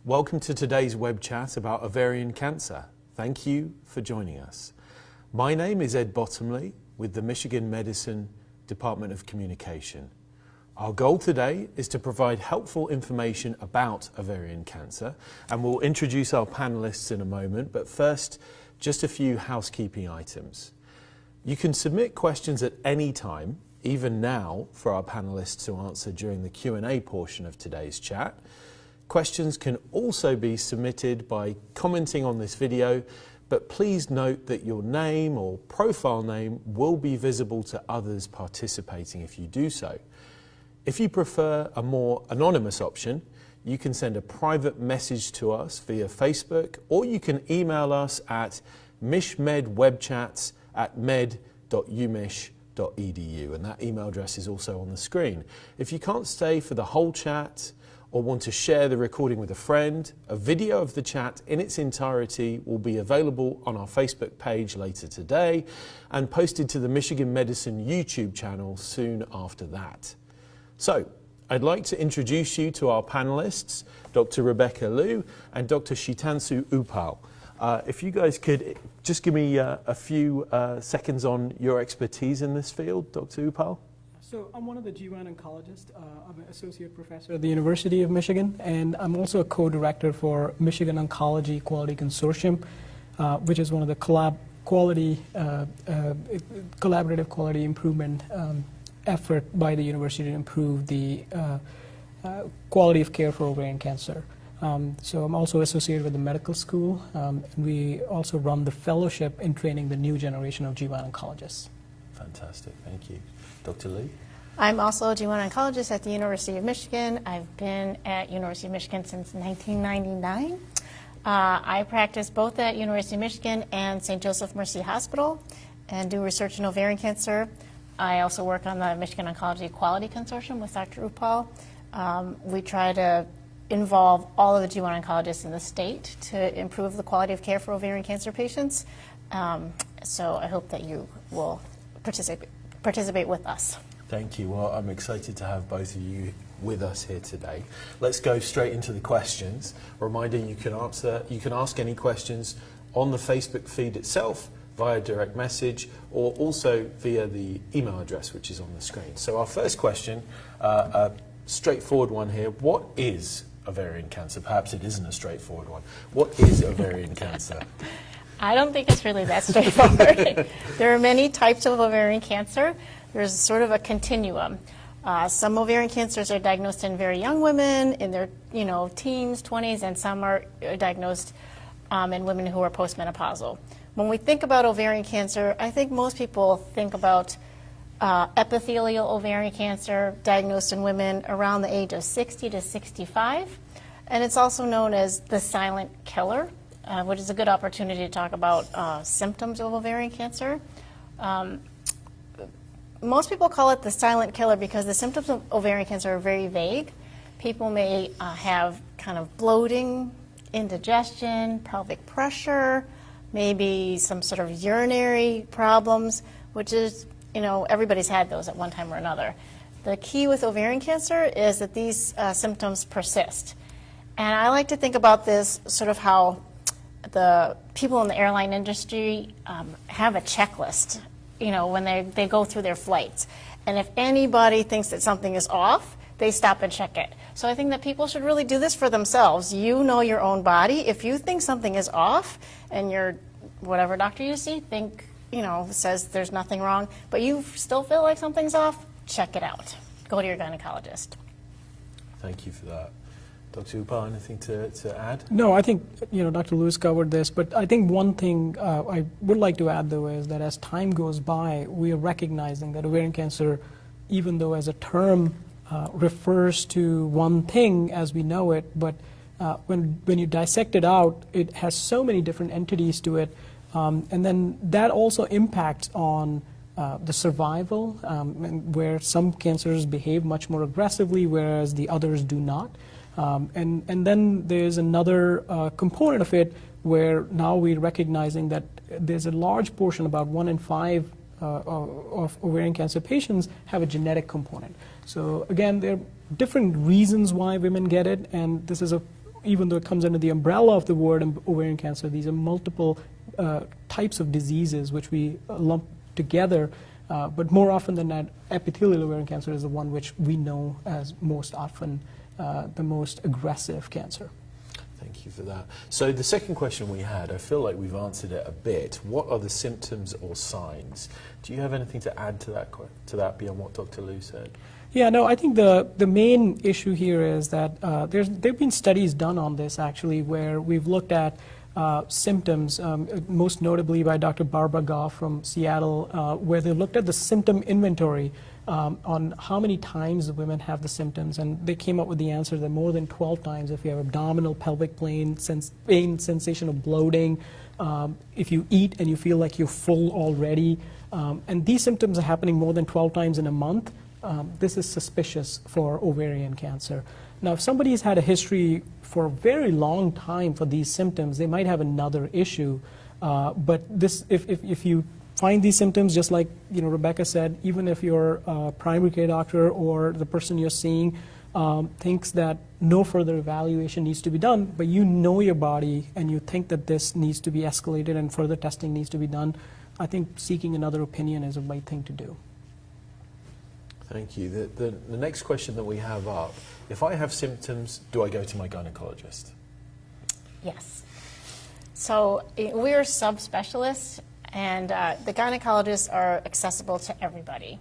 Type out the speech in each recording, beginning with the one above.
Welcome to today's web chat about ovarian cancer. Thank you for joining us. My name is Ed Bottomley with the Michigan Medicine Department of Communication. Our goal today is to provide helpful information about ovarian cancer, and we'll introduce our panelists in a moment, but first, just a few housekeeping items. You can submit questions at any time, even now, for our panelists to answer during the Q&A portion of today's chat. Questions can also be submitted by commenting on this video, but please note that your name or profile name will be visible to others participating if you do so. If you prefer a more anonymous option, you can send a private message to us via Facebook, or you can email us at mishmedwebchats@med.umich.edu, and that email address is also on the screen. If you can't stay for the whole chat or want to share the recording with a friend, a video of the chat in its entirety will be available on our Facebook page later today and posted to the Michigan Medicine YouTube channel soon after that. So, I'd like to introduce you to our panelists, Dr. Rebecca Liu and Dr. Shitansu Upal. If you guys could just give me a few seconds on your expertise in this field, Dr. Upal. So I'm one of the GYN oncologists. I'm an associate professor at the University of Michigan, and I'm also a co-director for Michigan Oncology Quality Consortium, which is one of the collaborative quality improvement effort by the university to improve the quality of care for ovarian cancer. So I'm also associated with the medical school, and we also run the fellowship in training the new generation of GYN oncologists. Fantastic, thank you. Dr. Lee? I'm also a GYN oncologist at the University of Michigan. I've been at University of Michigan since 1999. I practice both at University of Michigan and St. Joseph Mercy Hospital and do research in ovarian cancer. I also work on the Michigan Oncology Quality Consortium with Dr. Upal. We try to involve all of the GYN oncologists in the state to improve the quality of care for ovarian cancer patients. So I hope that you will participate with us. Thank you. Well, I'm excited to have both of you with us here today. Let's go straight into the questions. Reminder, you can ask any questions on the Facebook feed itself via direct message or also via the email address which is on the screen. So our first question, a straightforward one here. What is ovarian cancer? Perhaps it isn't a straightforward one. What is ovarian cancer? I don't think it's really that straightforward. There are many types of ovarian cancer. There's sort of a continuum. Some ovarian cancers are diagnosed in very young women, in their teens, 20s, and some are diagnosed in women who are postmenopausal. When we think about ovarian cancer, I think most people think about epithelial ovarian cancer diagnosed in women around the age of 60 to 65. And it's also known as the silent killer, which is a good opportunity to talk about symptoms of ovarian cancer. Most people call it the silent killer because the symptoms of ovarian cancer are very vague. People may have kind of bloating, indigestion, pelvic pressure, maybe some sort of urinary problems, which is, everybody's had those at one time or another. The key with ovarian cancer is that these symptoms persist. And I like to think about this sort of how the people in the airline industry have a checklist, when they go through their flights. And if anybody thinks that something is off, they stop and check it. So I think that people should really do this for themselves. You know your own body. If you think something is off and whatever doctor you see says there's nothing wrong, but you still feel like something's off, check it out. Go to your gynecologist. Thank you for that. Dr. Upal, anything to add? No, I think Dr. Lewis covered this, but I think one thing I would like to add, though, is that as time goes by, we are recognizing that ovarian cancer, even though as a term refers to one thing as we know it, but when you dissect it out, it has so many different entities to it, and then that also impacts on the survival, where some cancers behave much more aggressively, whereas the others do not. And then there's another component of it where now we're recognizing that there's a large portion, about 1 in 5 of ovarian cancer patients have a genetic component. So again, there are different reasons why women get it, and this is even though it comes under the umbrella of the word ovarian cancer, these are multiple types of diseases which we lump together. But more often than not, epithelial ovarian cancer is the one which we know as most often the most aggressive cancer. Thank you for that. So the second question we had, I feel like we've answered it a bit. What are the symptoms or signs? Do you have anything to add to that beyond what Dr. Liu said? Yeah, no, I think the main issue here is that there have been studies done on this actually where we've looked at symptoms, most notably by Dr. Barbara Goff from Seattle, where they looked at the symptom inventory on how many times the women have the symptoms, and they came up with the answer that more than 12 times if you have abdominal pelvic pain, sensation of bloating, if you eat and you feel like you're full already, and these symptoms are happening more than 12 times in a month, this is suspicious for ovarian cancer. Now, if somebody's had a history for a very long time for these symptoms, they might have another issue. But this, if you find these symptoms, just like Rebecca said, even if your primary care doctor or the person you're seeing thinks that no further evaluation needs to be done, but you know your body and you think that this needs to be escalated and further testing needs to be done, I think seeking another opinion is the right thing to do. Thank you. The next question that we have up, if I have symptoms, do I go to my gynecologist? Yes. So we're subspecialists, and the gynecologists are accessible to everybody.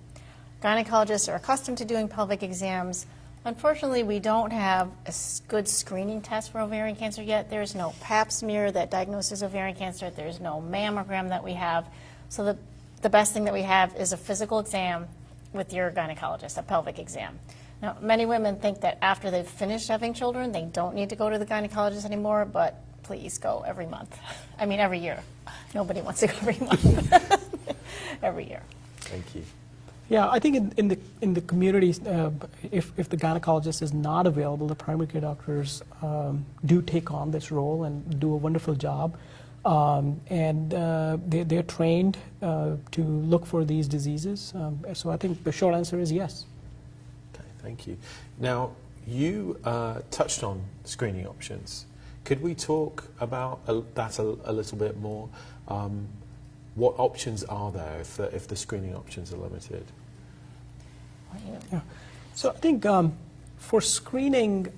Gynecologists are accustomed to doing pelvic exams. Unfortunately, we don't have a good screening test for ovarian cancer yet. There's no pap smear that diagnoses ovarian cancer. There's no mammogram that we have. So the best thing that we have is a physical exam with your gynecologist, a pelvic exam. Now, many women think that after they've finished having children, they don't need to go to the gynecologist anymore, but please go every month. I mean, every year. Nobody wants to go every month. Every year. Thank you. Yeah, I think in the community, if the gynecologist is not available, the primary care doctors do take on this role and do a wonderful job. And they're trained to look for these diseases. So I think the short answer is yes. Okay, thank you. Now, you touched on screening options. Could we talk about that a little bit more? What options are there if the screening options are limited? Yeah. So I think for screening,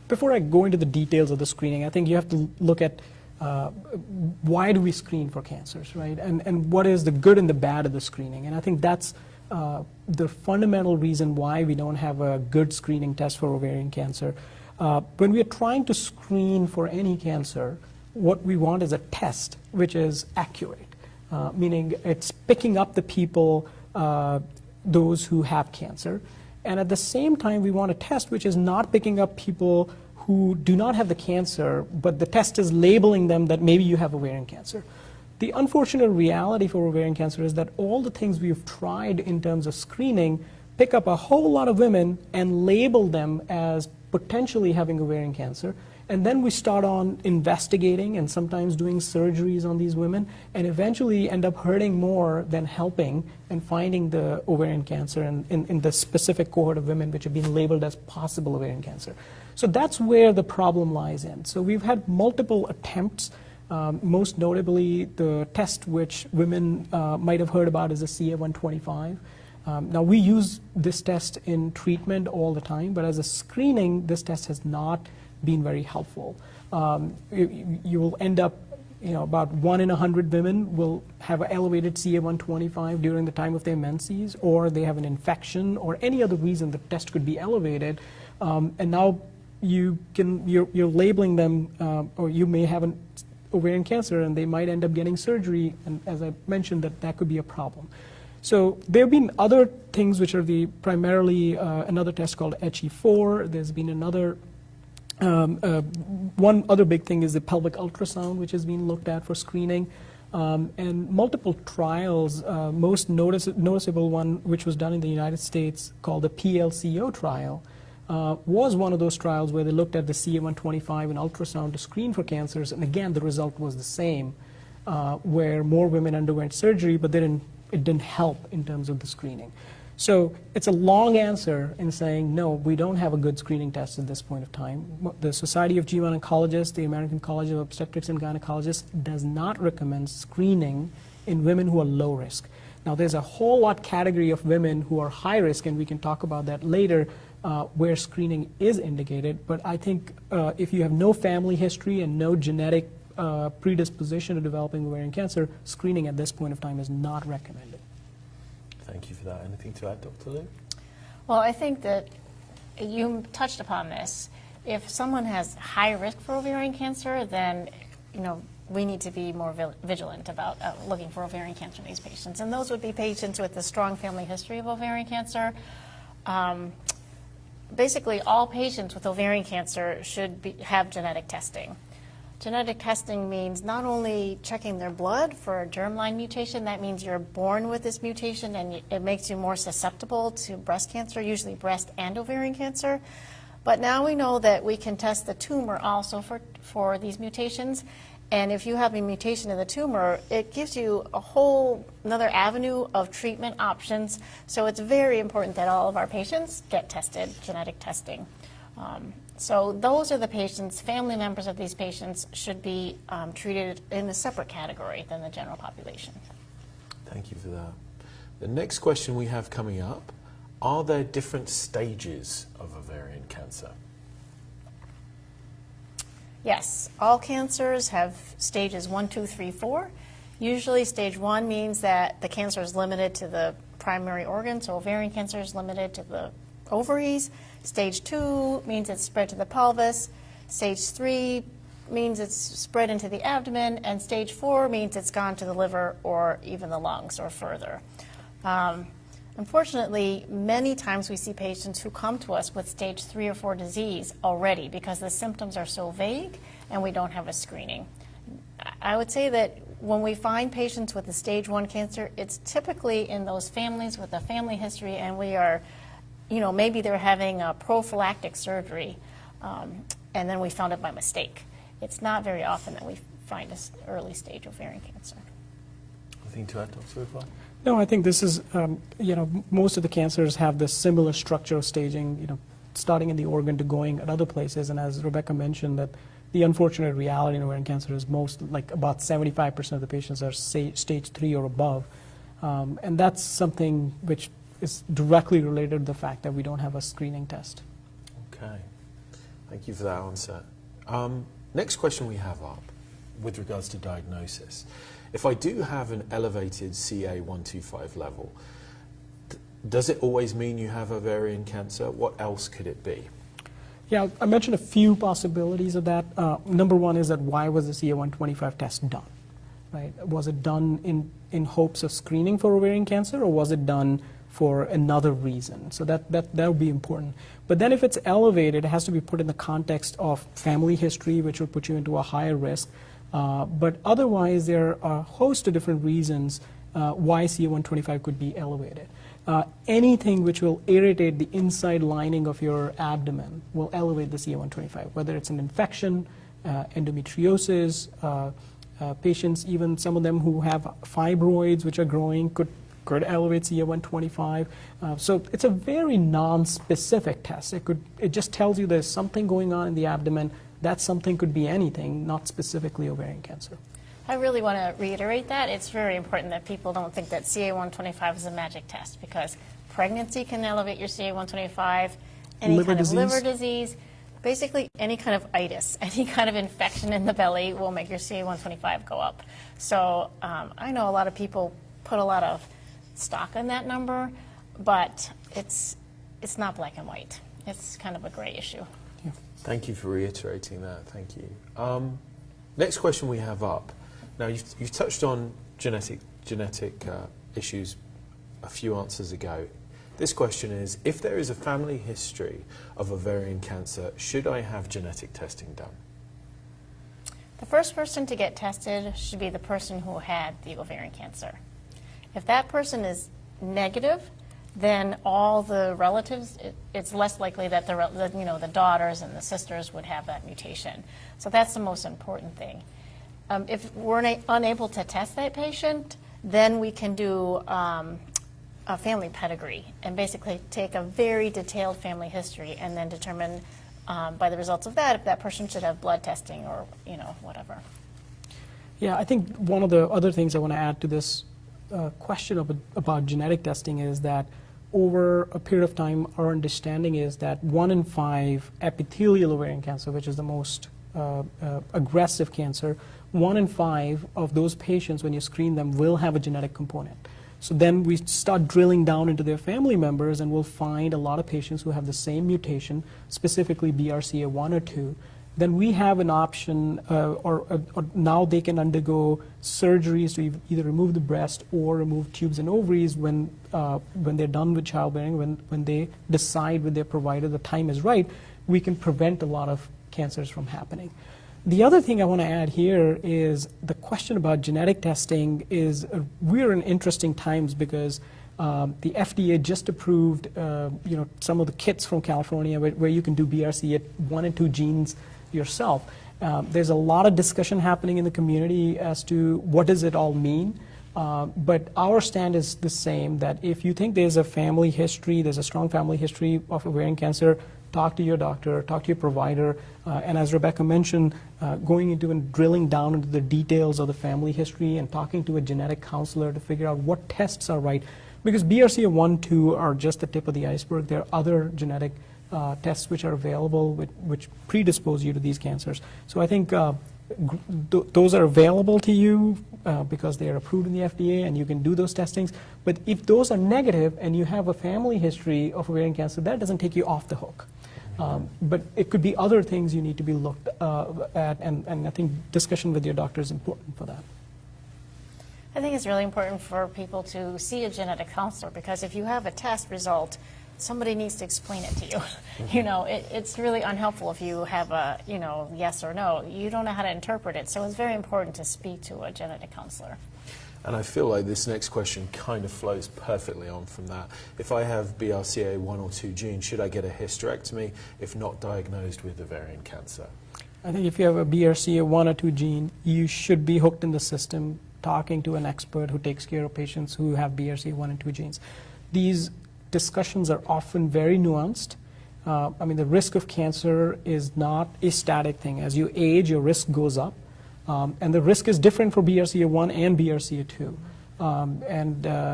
before I go into the details of the screening, I think you have to look at why do we screen for cancers, right? And what is the good and the bad of the screening? And I think that's the fundamental reason why we don't have a good screening test for ovarian cancer. When we are trying to screen for any cancer, what we want is a test which is accurate, meaning it's picking up the people, those who have cancer. And at the same time, we want a test which is not picking up people who do not have the cancer, but the test is labeling them that maybe you have ovarian cancer. The unfortunate reality for ovarian cancer is that all the things we've tried in terms of screening pick up a whole lot of women and label them as potentially having ovarian cancer. And then we start on investigating and sometimes doing surgeries on these women and eventually end up hurting more than helping and finding the ovarian cancer in the specific cohort of women which have been labeled as possible ovarian cancer. So that's where the problem lies in. So we've had multiple attempts, most notably the test which women might have heard about is the CA-125. Now we use this test in treatment all the time, but as a screening, this test has not been very helpful. You will end up, about 1 in 100 women will have an elevated CA-125 during the time of their menses, or they have an infection, or any other reason the test could be elevated. And now you're labeling them, or you may have an ovarian cancer, and they might end up getting surgery. And as I mentioned, that could be a problem. So there have been other things which are primarily another test called HE4. There's been another. One other big thing is the pelvic ultrasound, which has been looked at for screening, and multiple trials. Most noticeable one, which was done in the United States, called the PLCO trial, was one of those trials where they looked at the CA-125 and ultrasound to screen for cancers, and again the result was the same, where more women underwent surgery, but it didn't help in terms of the screening. So it's a long answer in saying, no, we don't have a good screening test at this point of time. The Society of GYN Oncologists, the American College of Obstetrics and Gynecologists does not recommend screening in women who are low risk. Now, there's a whole lot category of women who are high risk, and we can talk about that later, where screening is indicated. But I think if you have no family history and no genetic predisposition to developing ovarian cancer, screening at this point of time is not recommended. Thank you for that. Anything to add, Dr. Liu? Well, I think that you touched upon this. If someone has high risk for ovarian cancer, then we need to be more vigilant about looking for ovarian cancer in these patients. And those would be patients with a strong family history of ovarian cancer. Basically, all patients with ovarian cancer should have genetic testing. Genetic testing means not only checking their blood for a germline mutation, that means you're born with this mutation and it makes you more susceptible to breast cancer, usually breast and ovarian cancer. But now we know that we can test the tumor also for these mutations. And if you have a mutation in the tumor, it gives you a whole another avenue of treatment options. So it's very important that all of our patients get tested, genetic testing. So those are the patients, family members of these patients should be treated in a separate category than the general population. Thank you for that. The next question we have coming up, are there different stages of ovarian cancer? Yes, all cancers have stages 1, 2, 3, 4. Usually stage 1 means that the cancer is limited to the primary organ, so ovarian cancer is limited to the ovaries. Stage 2 means it's spread to the pelvis. Stage 3 means it's spread into the abdomen. And stage 4 means it's gone to the liver or even the lungs or further. Unfortunately, many times we see patients who come to us with stage 3 or 4 disease already because the symptoms are so vague and we don't have a screening. I would say that when we find patients with a stage 1 cancer, it's typically in those families with a family history, and we are, maybe they're having a prophylactic surgery, and then we found it by mistake. It's not very often that we find an early stage ovarian cancer. Anything to add, Dr. Rupal? No, I think this is, most of the cancers have this similar structure of staging, starting in the organ to going at other places. And as Rebecca mentioned, that the unfortunate reality in ovarian cancer is about 75% of the patients are stage 3 or above. And that's something which is directly related to the fact that we don't have a screening test. Okay. Thank you for that answer. Next question we have up with regards to diagnosis. If I do have an elevated CA125 level, does it always mean you have ovarian cancer? What else could it be? Yeah, I mentioned a few possibilities of that. Number one is that why was the CA125 test done? Right? Was it done in hopes of screening for ovarian cancer, or was it done for another reason? So that would be important. But then if it's elevated, it has to be put in the context of family history, which would put you into a higher risk. But otherwise, there are a host of different reasons why CA125 could be elevated. Anything which will irritate the inside lining of your abdomen will elevate the CA125, whether it's an infection, endometriosis, patients, even some of them who have fibroids which are growing could elevate CA125. So it's a very non-specific test. It just tells you there's something going on in the abdomen. That something could be anything, not specifically ovarian cancer. I really want to reiterate that. It's very important that people don't think that CA125 is a magic test, because pregnancy can elevate your CA125, any liver kind disease. of liver disease, basically any kind of itis, any kind of infection in the belly will make your CA125 go up. So I know a lot of people put a lot of stock on that number, but it's not black and white. It's kind of a gray issue. Thank you for reiterating that. Thank you. Next question we have up. Now, you've touched on genetic issues a few answers ago. This question is, if there is a family history of ovarian cancer, should I have genetic testing done? The first person to get tested should be the person who had the ovarian cancer. If that person is negative, then all the relatives, it's less likely that the daughters and the sisters would have that mutation. So that's the most important thing. If we're unable to test that patient, then we can do a family pedigree and basically take a very detailed family history and then determine by the results of that if that person should have blood testing or, whatever. Yeah, I think one of the other things I want to add to this question about genetic testing is that over a period of time, our understanding is that 1 in 5 epithelial ovarian cancer, which is the most aggressive cancer, 1 in 5 of those patients, when you screen them, will have a genetic component. So then we start drilling down into their family members, and we'll find a lot of patients who have the same mutation, specifically BRCA1 or 2. Then we have an option, or now they can undergo surgeries to either remove the breast or remove tubes and ovaries when they're done with childbearing, when they decide with their provider the time is right. We can prevent a lot of cancers from happening. The other thing I want to add here is the question about genetic testing is we're in interesting times because the FDA just approved some of the kits from California where you can do BRCA1 and 2 genes yourself. There's a lot of discussion happening in the community as to what does it all mean. But our stand is the same, that if you think there's a family history, there's a strong family history of ovarian cancer, talk to your doctor, talk to your provider, and as Rebecca mentioned, going into and drilling down into the details of the family history and talking to a genetic counselor to figure out what tests are right. Because BRCA1, 2 are just the tip of the iceberg. There are other genetic tests which are available which predispose you to these cancers. So I think those are available to you because they are approved in the FDA and you can do those testings. But if those are negative and you have a family history of ovarian cancer, that doesn't take you off the hook. But it could be other things you need to be looked at, and I think discussion with your doctor is important for that. I think it's really important for people to see a genetic counselor because if you have a test result, somebody needs to explain it to you. It's really unhelpful if you have a, yes or no. You don't know how to interpret it. So it's very important to speak to a genetic counselor. And I feel like this next question kind of flows perfectly on from that. If I have BRCA1 or 2 gene, should I get a hysterectomy if not diagnosed with ovarian cancer? I think if you have a BRCA1 or 2 gene, you should be hooked in the system, talking to an expert who takes care of patients who have BRCA1 and 2 genes. These discussions are often very nuanced. The risk of cancer is not a static thing. As you age, your risk goes up. And the risk is different for BRCA1 and BRCA2.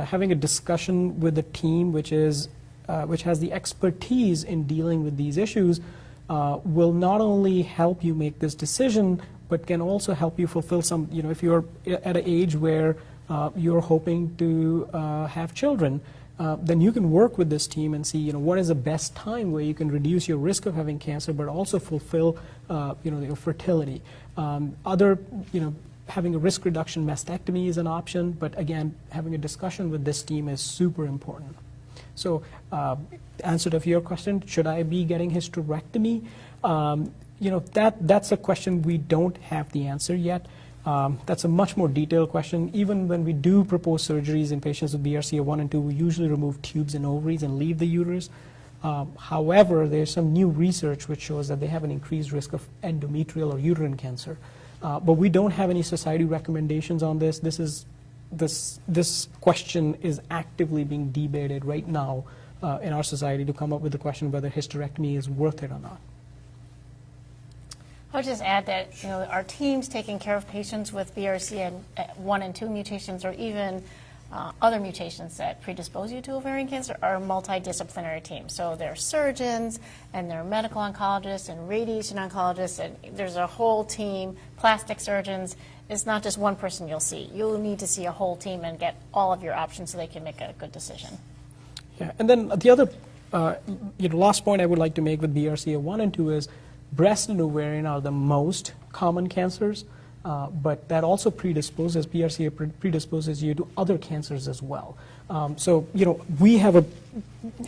Having a discussion with a team which has the expertise in dealing with these issues will not only help you make this decision, but can also help you fulfill some, if you're at an age where you're hoping to have children, then you can work with this team and see, what is the best time where you can reduce your risk of having cancer, but also fulfill, your fertility. Having a risk reduction mastectomy is an option, but again, having a discussion with this team is super important. So, answer to your question, should I be getting hysterectomy? That's a question we don't have the answer yet. That's a much more detailed question. Even when we do propose surgeries in patients with BRCA1 and 2, we usually remove tubes and ovaries and leave the uterus. However, there's some new research which shows that they have an increased risk of endometrial or uterine cancer. But we don't have any society recommendations on this. This question is actively being debated right now in our society to come up with the question whether hysterectomy is worth it or not. I would just add that our teams taking care of patients with BRCA1 and 2 mutations or even other mutations that predispose you to ovarian cancer are a multidisciplinary team. So there are surgeons and there are medical oncologists and radiation oncologists, and there's a whole team, plastic surgeons. It's not just one person you'll see. You'll need to see a whole team and get all of your options so they can make a good decision. Yeah, and then the other last point I would like to make with BRCA1 and 2 is breast and ovarian are the most common cancers, but that also predisposes, BRCA predisposes you to other cancers as well. So, we have a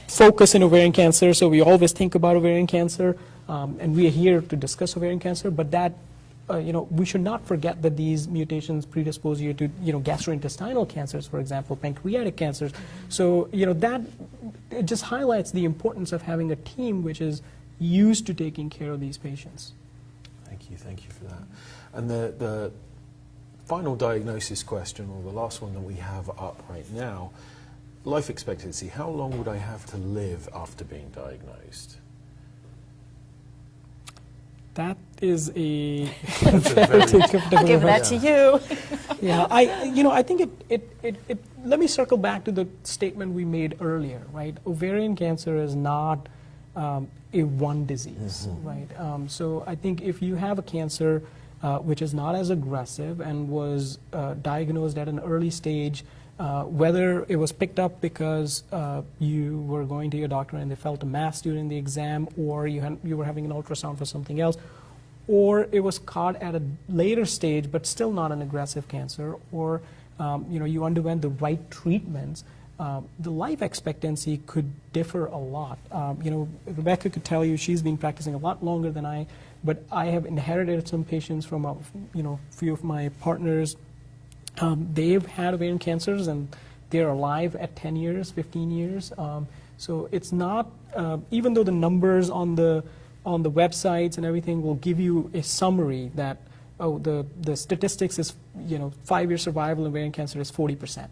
focus in ovarian cancer, so we always think about ovarian cancer, and we are here to discuss ovarian cancer, but that, we should not forget that these mutations predispose you to, gastrointestinal cancers, for example, pancreatic cancers. So, that it just highlights the importance of having a team which is used to taking care of these patients. Thank you for that. And the final diagnosis question, or the last one that we have up right now, life expectancy, how long would I have to live after being diagnosed? That is a That's a very I'll give that to you. Yeah, I think let me circle back to the statement we made earlier, right? Ovarian cancer is not a one disease, right? So I think if you have a cancer which is not as aggressive and was diagnosed at an early stage, whether it was picked up because you were going to your doctor and they felt a mass during the exam, or you were having an ultrasound for something else, or it was caught at a later stage but still not an aggressive cancer, or you underwent the right treatments, the life expectancy could differ a lot. Rebecca could tell you she's been practicing a lot longer than I, but I have inherited some patients from a few of my partners. They've had ovarian cancers and they're alive at 10 years, 15 years. So it's not, even though the numbers on the websites and everything will give you a summary that, oh, the statistics is, 5-year survival in ovarian cancer is 40%.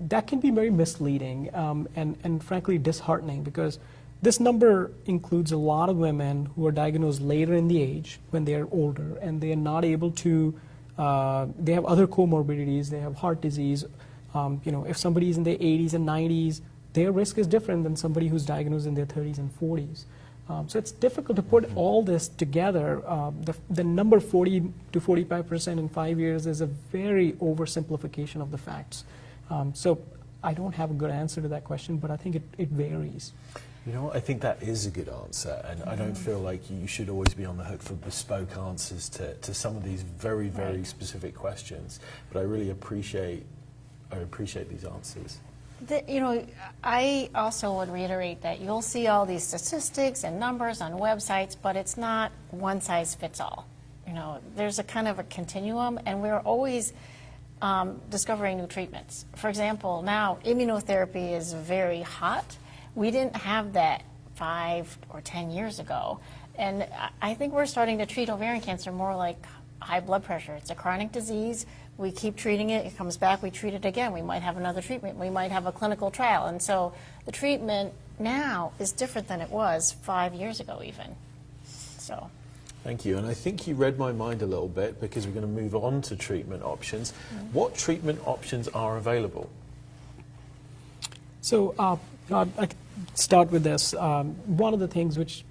That can be very misleading and frankly disheartening, because this number includes a lot of women who are diagnosed later in the age when they are older and they are not able to, they have other comorbidities, they have heart disease. If somebody is in their 80s and 90s, their risk is different than somebody who's diagnosed in their 30s and 40s. So it's difficult to put all this together. The number 40 to 45% in 5 years is a very oversimplification of the facts. So I don't have a good answer to that question, but I think it varies. I think that is a good answer, and I don't feel like you should always be on the hook for bespoke answers to some of these very, very specific questions. But I really appreciate these answers. I also would reiterate that you'll see all these statistics and numbers on websites, but it's not one size fits all. There's a kind of a continuum, and we're always discovering new treatments. For example, now immunotherapy is very hot. We didn't have that 5 or 10 years ago. And I think we're starting to treat ovarian cancer more like high blood pressure. It's a chronic disease. We keep treating it. It comes back. We treat it again. We might have another treatment. We might have a clinical trial. And so the treatment now is different than it was 5 years ago even. So. Thank you. And I think you read my mind a little bit, because we're going to move on to treatment options. What treatment options are available? So I start with this. One of the things which,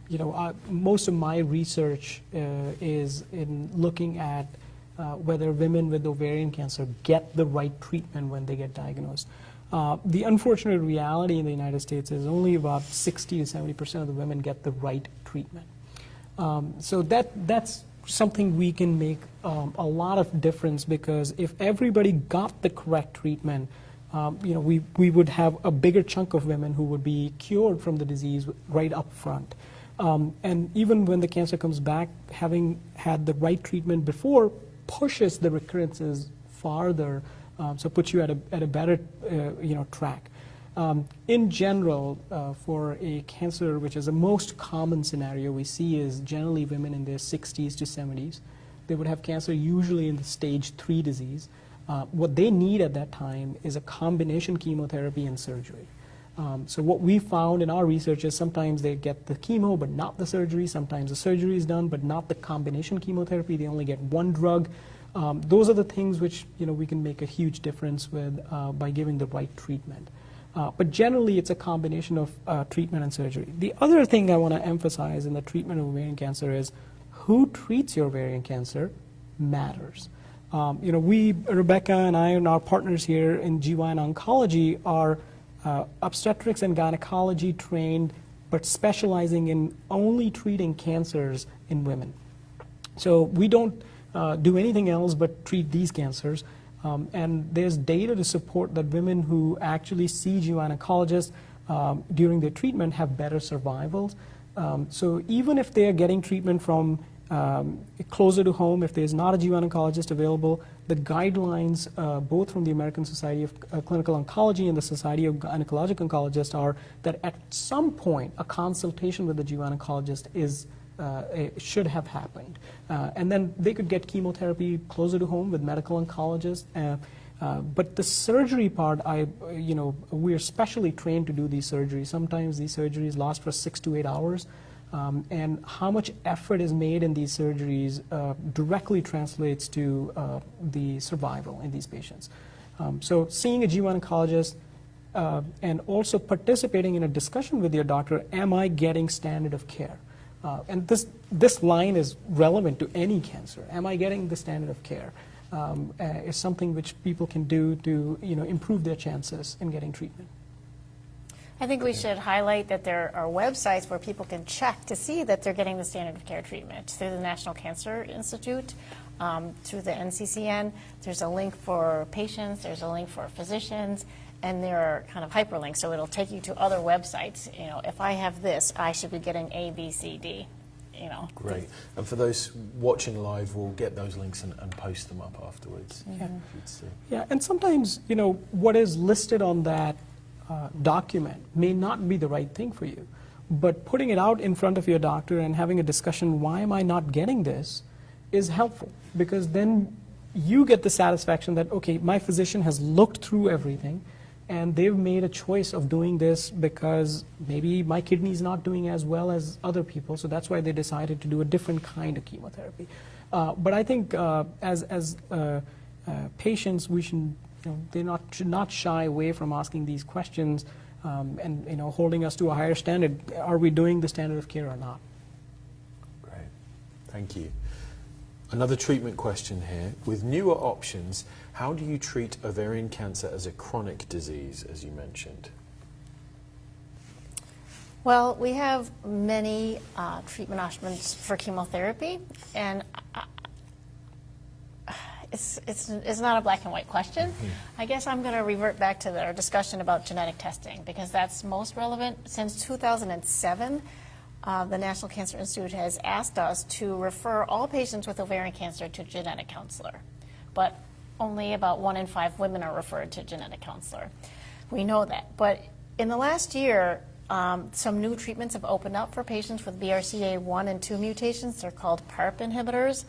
most of my research is in looking at whether women with ovarian cancer get the right treatment when they get diagnosed. The unfortunate reality in the United States is only about 60 to 70% of the women get the right treatment. So that's something we can make a lot of difference, because if everybody got the correct treatment, we would have a bigger chunk of women who would be cured from the disease right up front. And even when the cancer comes back, having had the right treatment before pushes the recurrences farther, so puts you at a better track. In general, for a cancer, which is the most common scenario we see, is generally women in their 60s to 70s. They would have cancer usually in the stage 3 disease. What they need at that time is a combination chemotherapy and surgery. So what we found in our research is sometimes they get the chemo but not the surgery. Sometimes the surgery is done but not the combination chemotherapy. They only get one drug. Those are the things which we can make a huge difference with by giving the right treatment. But generally it's a combination of treatment and surgery. The other thing I want to emphasize in the treatment of ovarian cancer is who treats your ovarian cancer matters. Rebecca and I and our partners here in GYN oncology are obstetrics and gynecology trained, but specializing in only treating cancers in women. So we don't do anything else but treat these cancers. And there's data to support that women who actually see GYN oncologists during their treatment have better survivals. So even if they are getting treatment from closer to home, if there's not a GYN oncologist available, the guidelines, both from the American Society of Clinical Oncology and the Society of Gynecologic Oncologists, are that at some point a consultation with the GYN oncologist should have happened. And then they could get chemotherapy closer to home with medical oncologists. But the surgery part, we're specially trained to do these surgeries. Sometimes these surgeries last for 6 to 8 hours. And how much effort is made in these surgeries directly translates to the survival in these patients. So seeing a GYN oncologist and also participating in a discussion with your doctor, am I getting standard of care? And this line is relevant to any cancer. Am I getting the standard of care? Is something which people can do to improve their chances in getting treatment. I think we should highlight that there are websites where people can check to see that they're getting the standard of care treatment through the National Cancer Institute, through the NCCN. There's a link for patients, there's a link for physicians, and there are kind of hyperlinks, so it'll take you to other websites. If I have this, I should be getting A, B, C, D. Great. And for those watching live, we'll get those links and post them up afterwards. Yeah, and sometimes, what is listed on that document may not be the right thing for you, but putting it out in front of your doctor and having a discussion, why am I not getting this, is helpful, because then you get the satisfaction that, okay, my physician has looked through everything and they've made a choice of doing this because maybe my kidney's not doing as well as other people, so that's why they decided to do a different kind of chemotherapy. But I think as patients, we should should not shy away from asking these questions and holding us to a higher standard. Are we doing the standard of care or not? Great, thank you. Another treatment question here. With newer options, how do you treat ovarian cancer as a chronic disease, as you mentioned? Well, we have many treatment options for chemotherapy, and it's not a black and white question. I guess I'm going to revert back to our discussion about genetic testing, because that's most relevant. Since 2007, the National Cancer Institute has asked us to refer all patients with ovarian cancer to a genetic counselor, but only about 1 in 5 women are referred to a genetic counselor. We know that, but in the last year, some new treatments have opened up for patients with BRCA1 and 2 mutations. They're called PARP inhibitors.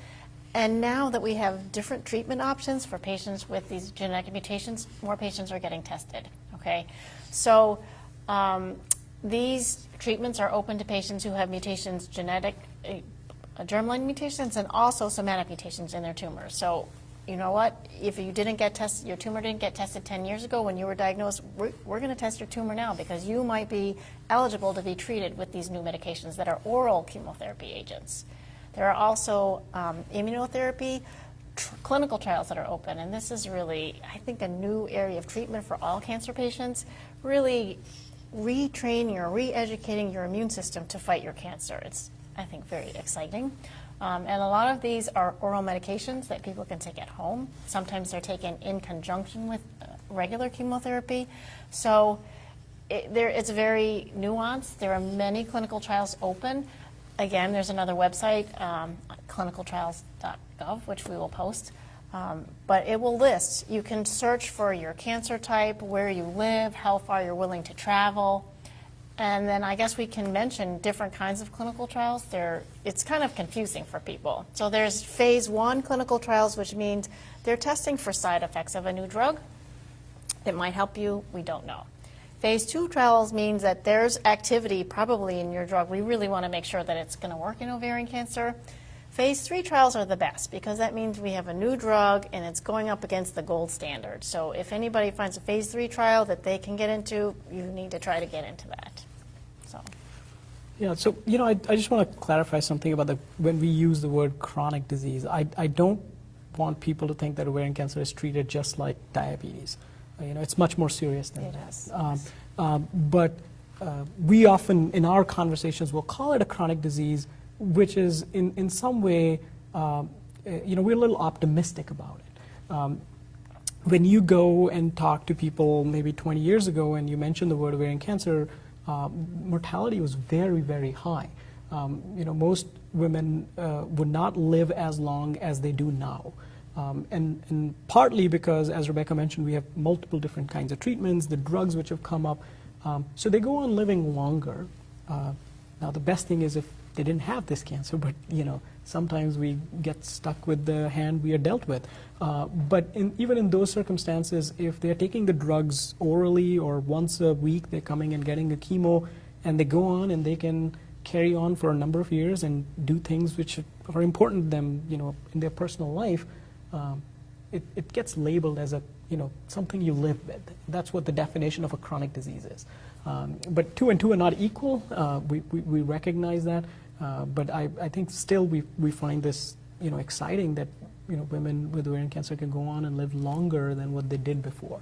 And now that we have different treatment options for patients with these genetic mutations, more patients are getting tested, okay? So these treatments are open to patients who have mutations, genetic germline mutations, and also somatic mutations in their tumors. So you know what? If you didn't get tested, your tumor didn't get tested 10 years ago when you were diagnosed, we're going to test your tumor now, because you might be eligible to be treated with these new medications that are oral chemotherapy agents. There are also immunotherapy clinical trials that are open, and this is really, I think, a new area of treatment for all cancer patients, really retraining or re-educating your immune system to fight your cancer. It's, I think, very exciting. And a lot of these are oral medications that people can take at home. Sometimes they're taken in conjunction with regular chemotherapy. So it's very nuanced. There are many clinical trials open. Again, there's another website, clinicaltrials.gov, which we will post. But it will list. You can search for your cancer type, where you live, how far you're willing to travel. And then I guess we can mention different kinds of clinical trials. It's kind of confusing for people. So there's phase 1 clinical trials, which means they're testing for side effects of a new drug. It might help you. We don't know. Phase 2 trials means that there's activity probably in your drug. We really want to make sure that it's going to work in ovarian cancer. Phase 3 trials are the best, because that means we have a new drug and it's going up against the gold standard. So if anybody finds a phase 3 trial that they can get into, you need to try to get into that. So. Yeah, so I just want to clarify something about when we use the word chronic disease. I don't want people to think that ovarian cancer is treated just like diabetes. It's much more serious than that. But we often, in our conversations, will call it a chronic disease, which is in some way, we're a little optimistic about it. When you go and talk to people maybe 20 years ago and you mention the word ovarian cancer, mortality was very, very high. Most women would not live as long as they do now. And partly because, as Rebecca mentioned, we have multiple different kinds of treatments, the drugs which have come up, so they go on living longer. Now the best thing is if they didn't have this cancer, but sometimes we get stuck with the hand we are dealt with. But even in those circumstances, if they're taking the drugs orally or once a week, they're coming and getting a chemo, and they go on and they can carry on for a number of years and do things which are important to them, in their personal life, it gets labeled as something you live with. That's what the definition of a chronic disease is. But 2 and 2 are not equal. We recognize that. But I think still we find this exciting that women with ovarian cancer can go on and live longer than what they did before.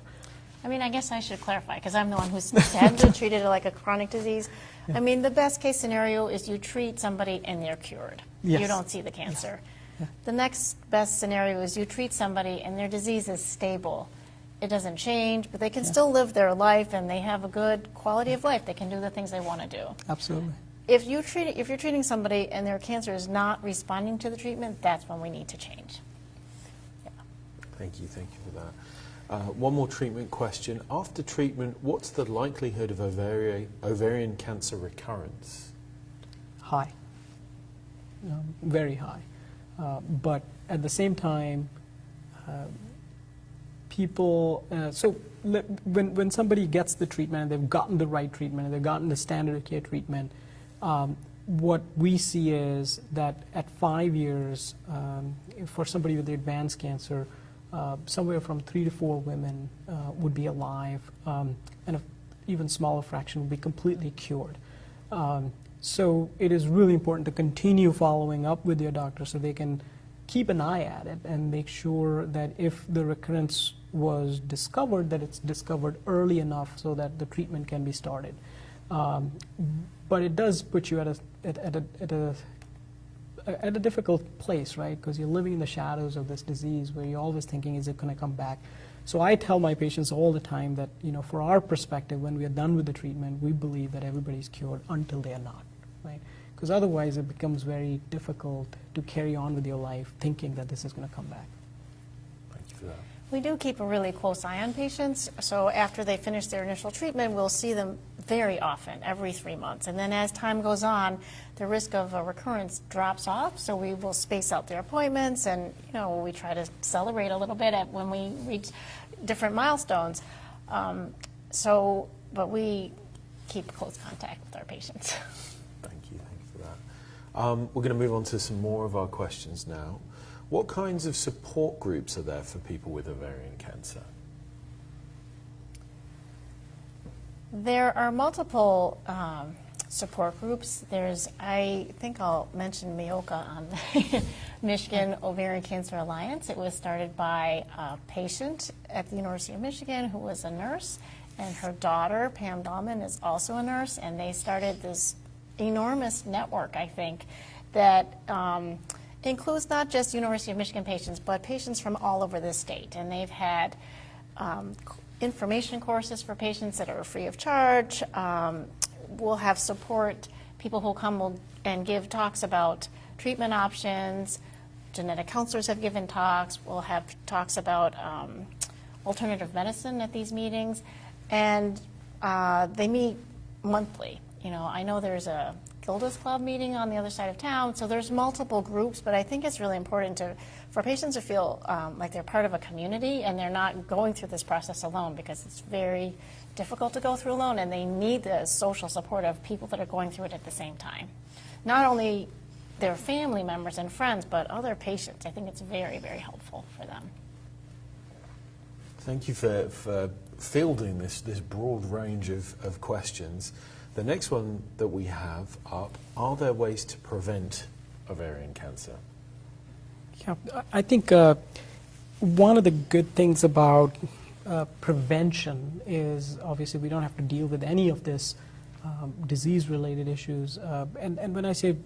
I mean, I guess I should clarify, because I'm the one who's had to treat it like a chronic disease. Yeah. I mean, the best case scenario is you treat somebody and they're cured. Yes. You don't see the cancer. Yeah. The next best scenario is you treat somebody and their disease is stable. It doesn't change, but they can still live their life and they have a good quality of life. They can do the things they want to do. Absolutely. If you're treating somebody and their cancer is not responding to the treatment, that's when we need to change. Yeah. Thank you for that. One more treatment question. After treatment, what's the likelihood of ovarian cancer recurrence? High. Very high. But at the same time, people, when somebody gets the treatment and they've gotten the right treatment and they've gotten the standard of care treatment, what we see is that at 5 years, for somebody with advanced cancer, somewhere from 3 to 4 women would be alive, and an even smaller fraction would be completely cured. So it is really important to continue following up with your doctor so they can keep an eye at it and make sure that if the recurrence was discovered, that it's discovered early enough so that the treatment can be started. But it does put you at a difficult place, right? Because you're living in the shadows of this disease where you're always thinking, is it going to come back? So I tell my patients all the time that, for our perspective, when we are done with the treatment, we believe that everybody's cured until they are not, right? Because otherwise it becomes very difficult to carry on with your life thinking that this is going to come back. Thank you for that. We do keep a really close eye on patients. So after they finish their initial treatment, we'll see them very often, every 3 months. And then as time goes on, the risk of a recurrence drops off. So we will space out their appointments, and we try to celebrate a little bit when we reach different milestones. But we keep close contact with our patients. Thank you for that. We're going to move on to some more of our questions now. What kinds of support groups are there for people with ovarian cancer? There are multiple support groups. I think I'll mention MIOCA on the Michigan Ovarian Cancer Alliance. It was started by a patient at the University of Michigan who was a nurse, and her daughter, Pam Dahlman, is also a nurse, and they started this enormous network, I think, that includes not just University of Michigan patients, but patients from all over the state. And they've had information courses for patients that are free of charge. We'll have support. People who come and give talks about treatment options. Genetic counselors have given talks. We'll have talks about alternative medicine at these meetings. And they meet monthly. I know there's a Gilda's Club meeting on the other side of town, so there's multiple groups, but I think it's really important for patients to feel like they're part of a community and they're not going through this process alone, because it's very difficult to go through alone, and they need the social support of people that are going through it at the same time. Not only their family members and friends, but other patients. I think it's very, very helpful for them. Thank you for fielding this broad range of questions. The next one that we have up, are there ways to prevent ovarian cancer? Yeah, I think one of the good things about prevention is obviously we don't have to deal with any of this disease-related issues. And when I say,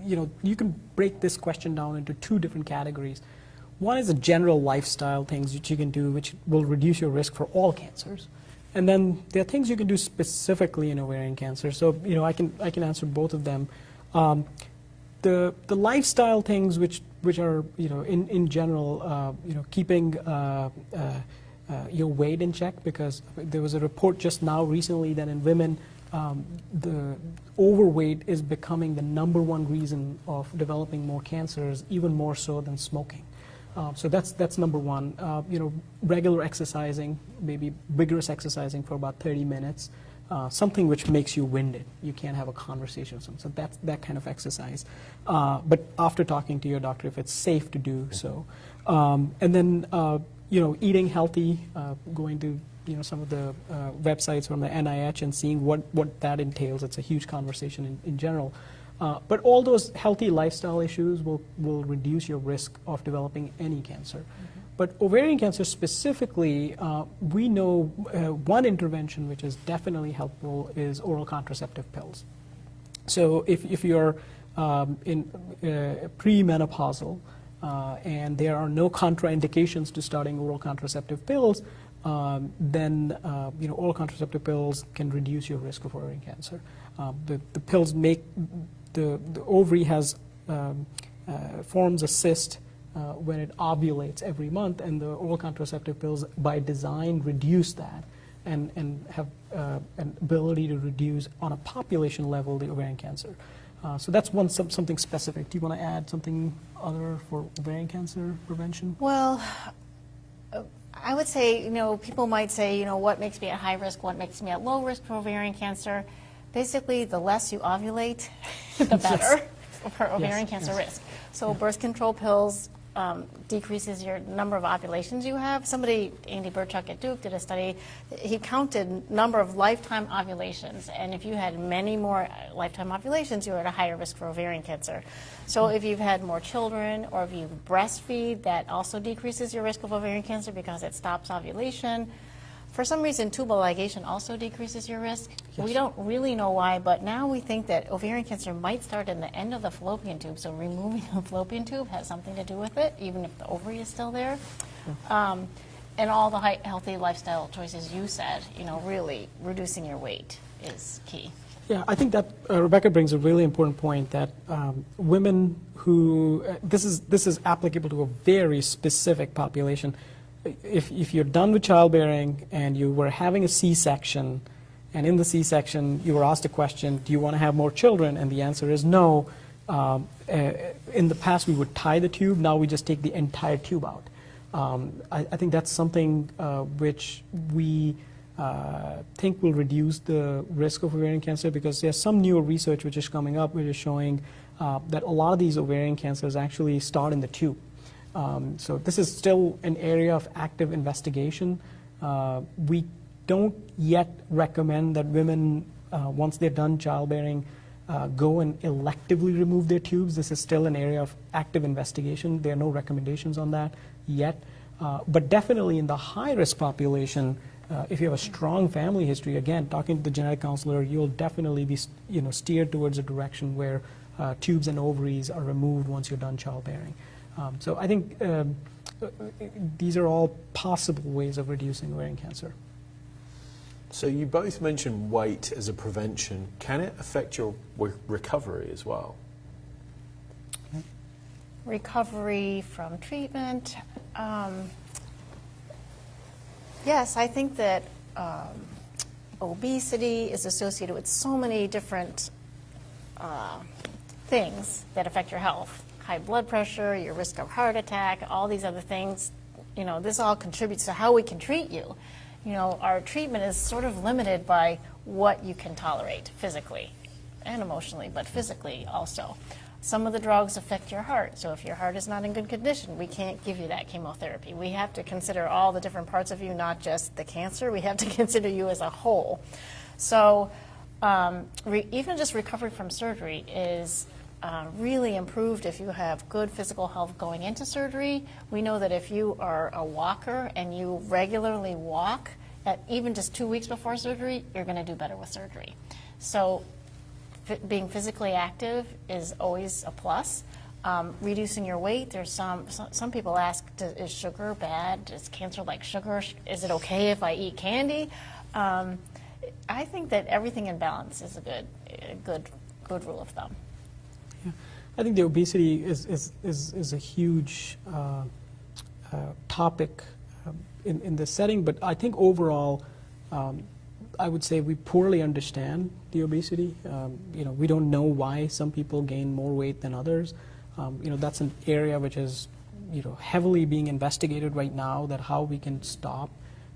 you can break this question down into 2 different categories. One is the general lifestyle things that you can do which will reduce your risk for all cancers. And then there are things you can do specifically in ovarian cancer. So, I can answer both of them. The lifestyle things which are, in general, keeping your weight in check, because there was a report just now recently that in women the overweight is becoming the #1 reason of developing more cancers, even more so than smoking. So that's #1. Regular exercising, maybe vigorous exercising for about 30 minutes, something which makes you winded. You can't have a conversation with someone. So that's that kind of exercise. But after talking to your doctor, if it's safe to do so. And then, eating healthy, going to some of the websites from the NIH and seeing what that entails. It's a huge conversation in general. But all those healthy lifestyle issues will reduce your risk of developing any cancer. Mm-hmm. But ovarian cancer specifically, we know one intervention which is definitely helpful is oral contraceptive pills. So if you're premenopausal and there are no contraindications to starting oral contraceptive pills, then oral contraceptive pills can reduce your risk of ovarian cancer. The pills make the ovary forms a cyst when it ovulates every month, and the oral contraceptive pills by design reduce that and have an ability to reduce on a population level the ovarian cancer. So that's something specific. Do you want to add something other for ovarian cancer prevention? Well, I would say, people might say, what makes me at high risk, what makes me at low risk for ovarian cancer. Basically, the less you ovulate, the better for ovarian cancer risk. So birth control pills decreases your number of ovulations you have. Somebody, Andy Burchuk at Duke, did a study. He counted number of lifetime ovulations, and if you had many more lifetime ovulations, you were at a higher risk for ovarian cancer. So if you've had more children, or if you breastfeed, that also decreases your risk of ovarian cancer because it stops ovulation. For some reason, tubal ligation also decreases your risk. Yes. We don't really know why, but now we think that ovarian cancer might start in the end of the fallopian tube, so removing the fallopian tube has something to do with it, even if the ovary is still there. And all the healthy lifestyle choices you said, really reducing your weight is key. Yeah, I think that Rebecca brings a really important point that women who, this is applicable to a very specific population. If you're done with childbearing and you were having a C-section, and in the C-section you were asked a question, do you want to have more children? And the answer is no. In the past we would tie the tube, now we just take the entire tube out. I think that's something which we think will reduce the risk of ovarian cancer, because there's some newer research which is coming up which is showing that a lot of these ovarian cancers actually start in the tube. So this is still an area of active investigation. We don't yet recommend that women, once they're done childbearing, go and electively remove their tubes. This is still an area of active investigation. There are no recommendations on that yet. But definitely in the high-risk population, if you have a strong family history, again, talking to the genetic counselor, you'll definitely be steered towards a direction where tubes and ovaries are removed once you're done childbearing. So I think these are all possible ways of reducing ovarian cancer. So you both mentioned weight as a prevention. Can it affect your recovery as well? Recovery from treatment. Yes, I think that obesity is associated with so many different things that affect your health. High blood pressure, your risk of heart attack, all these other things. This all contributes to how we can treat you. Our treatment is sort of limited by what you can tolerate physically and emotionally, but physically also. Some of the drugs affect your heart, so if your heart is not in good condition, we can't give you that chemotherapy. We have to consider all the different parts of you, not just the cancer. We have to consider you as a whole. So even just recovery from surgery is really improved if you have good physical health going into surgery. We know that if you are a walker and you regularly walk, even just 2 weeks before surgery, you're going to do better with surgery. So being physically active is always a plus. Reducing your weight, there's some people ask, is sugar bad? Is cancer like sugar? Is it okay if I eat candy? I think that everything in balance is a good rule of thumb. Yeah. I think the obesity is a huge topic in this setting, but I think overall, I would say we poorly understand the obesity. We don't know why some people gain more weight than others. That's an area which is heavily being investigated right now, that how we can stop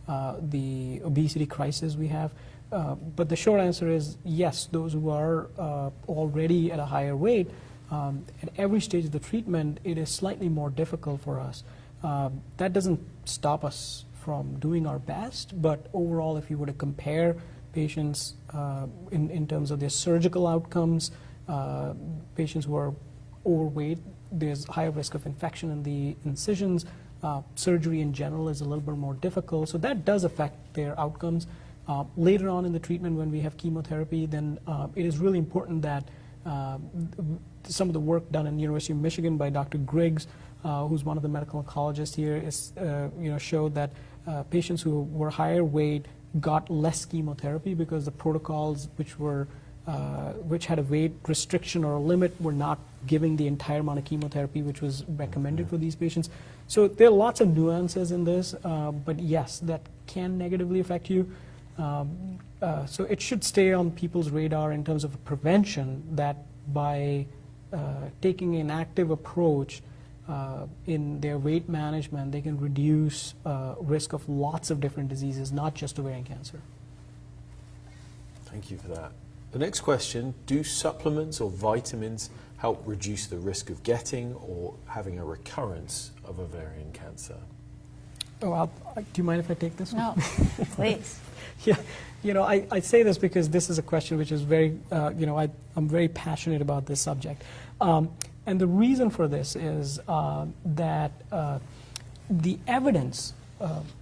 the obesity crisis we have. But the short answer is yes, those who are already at a higher weight, at every stage of the treatment, it is slightly more difficult for us. That doesn't stop us from doing our best, but overall, if you were to compare patients in terms of their surgical outcomes, patients who are overweight, there's higher risk of infection in the incisions. Surgery in general is a little bit more difficult, so that does affect their outcomes. Later on in the treatment, when we have chemotherapy, then it is really important that some of the work done in the University of Michigan by Dr. Griggs, who's one of the medical oncologists here, is showed that patients who were higher weight got less chemotherapy because the protocols which had a weight restriction or a limit were not giving the entire amount of chemotherapy which was recommended for these patients. So there are lots of nuances in this, but yes, that can negatively affect you. So it should stay on people's radar in terms of prevention, that by taking an active approach in their weight management, they can reduce risk of lots of different diseases, not just ovarian cancer. Thank you for that. The next question, do supplements or vitamins help reduce the risk of getting or having a recurrence of ovarian cancer? Oh, do you mind if I take this one? No, please. Yeah, I say this because this is a question which is very, I'm very passionate about this subject. And the reason for this is that the evidence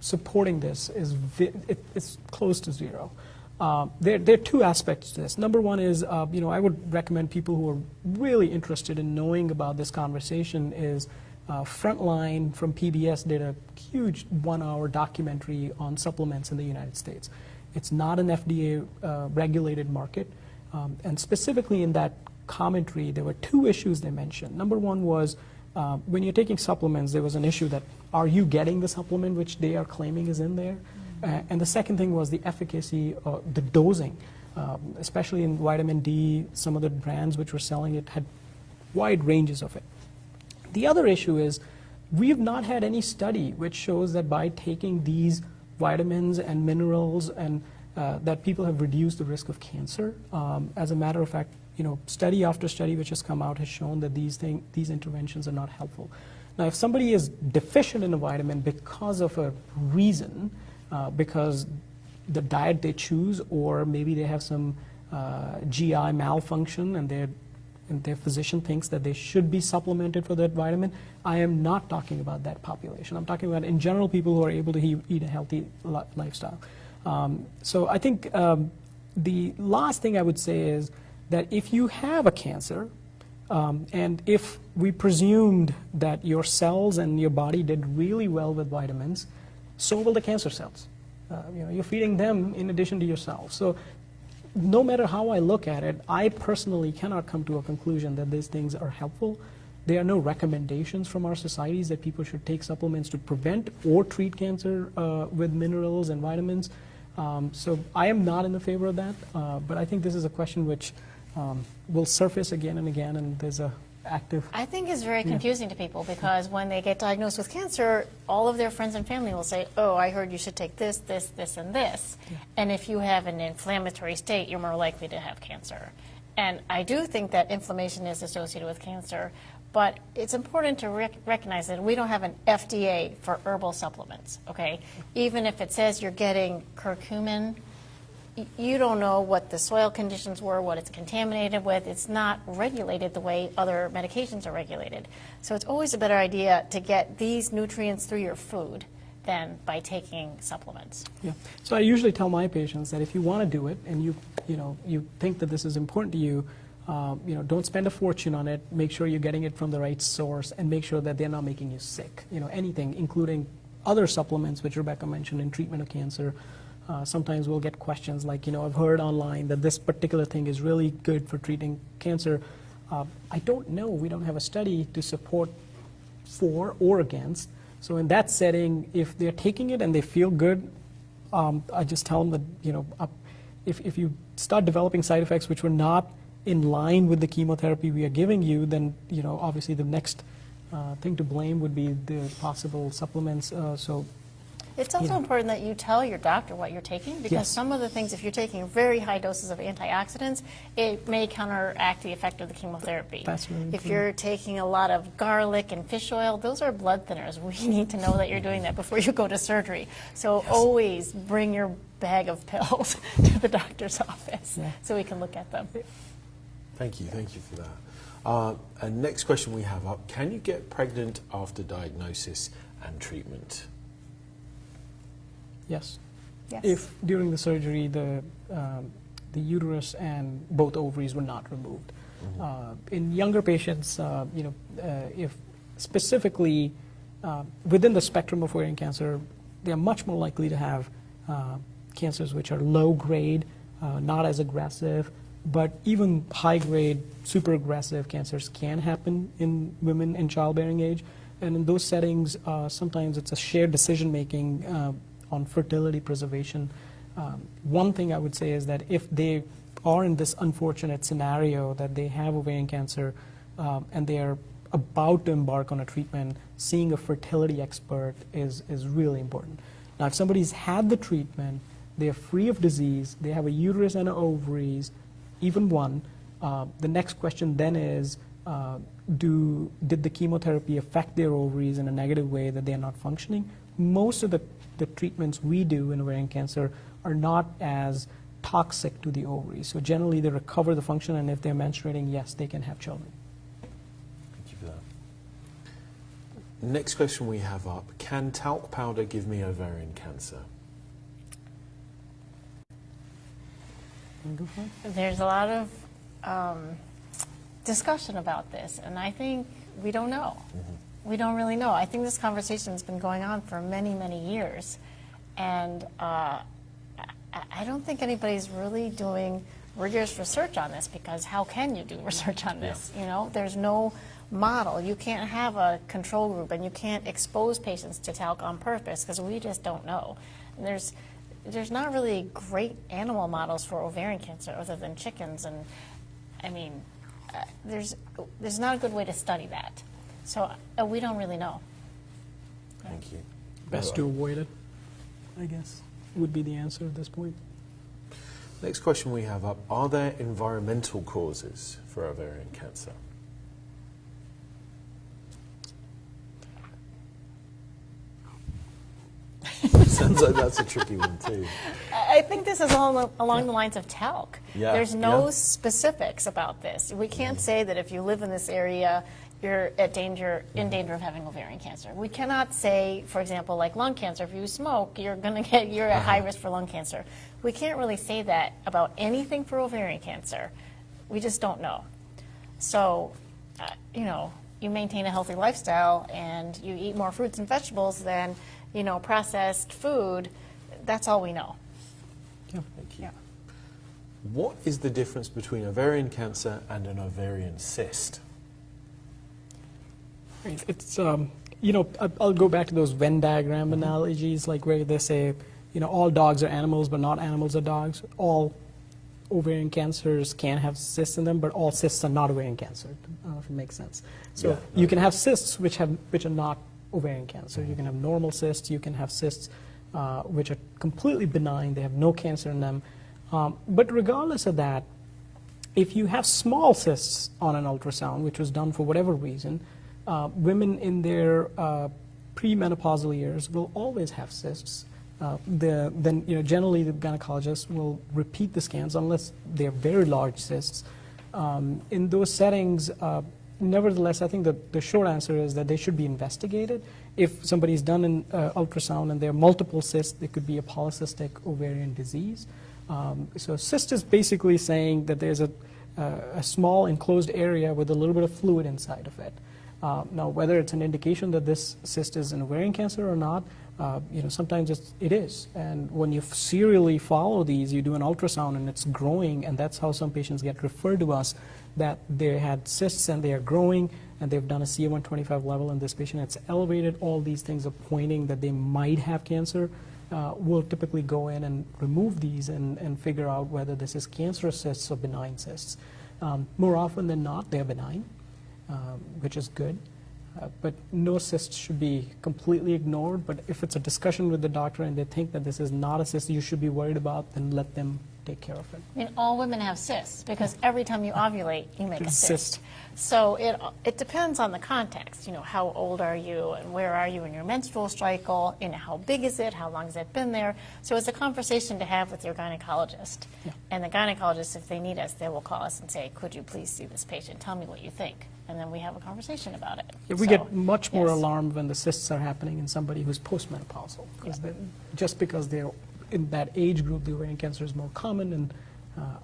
supporting this is it's close to zero. There are two aspects to this. Number one is, I would recommend people who are really interested in knowing about this conversation is Frontline from PBS did a huge 1-hour documentary on supplements in the United States. It's not an FDA regulated market, and specifically in that commentary, there were two issues they mentioned. Number one was when you're taking supplements, there was an issue that are you getting the supplement which they are claiming is in there? And the second thing was the efficacy, the dosing, especially in vitamin D. Some of the brands which were selling it had wide ranges of it. The other issue is we have not had any study which shows that by taking these vitamins and minerals and that people have reduced the risk of cancer. As a matter of fact, study after study which has come out has shown that these interventions are not helpful. Now, if somebody is deficient in a vitamin because of a reason, because the diet they choose, or maybe they have some GI malfunction and their physician thinks that they should be supplemented for that vitamin, I am not talking about that population. I'm talking about, in general, people who are able to eat a healthy lifestyle. So I think the last thing I would say is that if you have a cancer, and if we presumed that your cells and your body did really well with vitamins, so will the cancer cells. You're feeding them in addition to yourself. So no matter how I look at it, I personally cannot come to a conclusion that these things are helpful. There are no recommendations from our societies that people should take supplements to prevent or treat cancer with minerals and vitamins. So I am not in the favor of that, but I think this is a question which will surface again and again, and there's a active... I think it's very confusing to people because when they get diagnosed with cancer, all of their friends and family will say, oh, I heard you should take this, this, this, and this. Yeah. And if you have an inflammatory state, you're more likely to have cancer. And I do think that inflammation is associated with cancer, but it's important to recognize that we don't have an FDA for herbal supplements, okay? Even if it says you're getting curcumin, you don't know what the soil conditions were, what it's contaminated with. It's not regulated the way other medications are regulated. So it's always a better idea to get these nutrients through your food than by taking supplements. Yeah. So I usually tell my patients that if you want to do it and you think that this is important to you, don't spend a fortune on it. Make sure you're getting it from the right source and make sure that they're not making you sick. Anything, including other supplements which Rebecca mentioned in treatment of cancer. Sometimes we'll get questions like, I've heard online that this particular thing is really good for treating cancer. I don't know. We don't have a study to support for or against. So in that setting, if they're taking it and they feel good, I just tell them that, if you start developing side effects which were not in line with the chemotherapy we are giving you, then obviously the next thing to blame would be the possible supplements. It's also important that you tell your doctor what you're taking, because Yes. some of the things, if you're taking very high doses of antioxidants, it may counteract the effect of the chemotherapy. That's really If true. you're taking a lot of garlic and fish oil, those are blood thinners. We need to know that you're doing that before you go to surgery. So always bring your bag of pills to the doctor's office so we can look at them. Thank you for that. And next question we have up, can you get pregnant after diagnosis and treatment? Yes. Yes. If during the surgery the uterus and both ovaries were not removed. In younger patients, if specifically within the spectrum of ovarian cancer, they are much more likely to have cancers which are low grade, not as aggressive, but even high grade, super aggressive cancers can happen in women in childbearing age. And in those settings, sometimes it's a shared decision making on fertility preservation. One thing I would say is that if they are in this unfortunate scenario that they have ovarian cancer and they are about to embark on a treatment, seeing a fertility expert is really important. Now, if somebody's had the treatment, they are free of disease, they have a uterus and ovaries, even one, the next question then is, did the chemotherapy affect their ovaries in a negative way that they are not functioning? Most of the treatments we do in ovarian cancer are not as toxic to the ovaries. So generally they recover the function, and if they're menstruating, yes, they can have children. Thank you for that. Next question we have up, can talc powder give me ovarian cancer? There's a lot of discussion about this, and I think we don't know. We don't really know. I think this conversation has been going on for many, many years, and I don't think anybody's really doing rigorous research on this, because how can you do research on this? There's no model. You can't have a control group, and you can't expose patients to talc on purpose, because we just don't know. And there's not really great animal models for ovarian cancer other than chickens, and I mean, there's not a good way to study that. So we don't really know. Thank you. Best to avoid it, I guess, would be the answer at this point. Next question we have up, are there environmental causes for ovarian cancer? Sounds like that's a tricky one too. I think this is all along the lines of talc. Yeah, There's no yeah. specifics about this. We can't say that if you live in this area, you're in danger of having ovarian cancer. We cannot say, for example, like lung cancer, if you smoke, you're at high risk for lung cancer. We can't really say that about anything for ovarian cancer. We just don't know. So, you maintain a healthy lifestyle and you eat more fruits and vegetables than processed food, that's all we know. Thank you. What is the difference between ovarian cancer and an ovarian cyst? It's, I'll go back to those Venn diagram analogies, like where they say, all dogs are animals, but not animals are dogs. All ovarian cancers can have cysts in them, but all cysts are not ovarian cancer. I don't know if it makes sense. So you can have cysts which are not ovarian cancer. You can have normal cysts, you can have cysts which are completely benign, they have no cancer in them. But regardless of that, if you have small cysts on an ultrasound, which was done for whatever reason, women in their premenopausal years will always have cysts. Generally the gynecologist will repeat the scans unless they're very large cysts. In those settings, nevertheless, I think the short answer is that they should be investigated. If somebody's done an ultrasound and there are multiple cysts, there could be a polycystic ovarian disease. So cyst is basically saying that there's a small enclosed area with a little bit of fluid inside of it. Now, whether it's an indication that this cyst is an ovarian cancer or not, sometimes it is. And when you serially follow these, you do an ultrasound and it's growing, and that's how some patients get referred to us, that they had cysts and they are growing, and they've done a CA-125 level in this patient. It's elevated. All these things are pointing that they might have cancer. we'll typically go in and remove these and figure out whether this is cancerous cysts or benign cysts. More often than not, they're benign, which is good. But no cysts should be completely ignored. But if it's a discussion with the doctor and they think that this is not a cyst you should be worried about, then let them take care of it. I mean, all women have cysts because every time you ovulate, you make a cyst. Cyst. So it depends on the context. You know, how old are you and where are you in your menstrual cycle? You know, how big is it? How long has it been there? So it's a conversation to have with your gynecologist. Yeah. And the gynecologist, if they need us, they will call us and say, could you please see this patient? Tell me what you think. And then we have a conversation about it. Yeah, we So, get much more yes. alarmed when the cysts are happening in somebody who's postmenopausal. Just because they're in that age group, the ovarian cancer is more common. And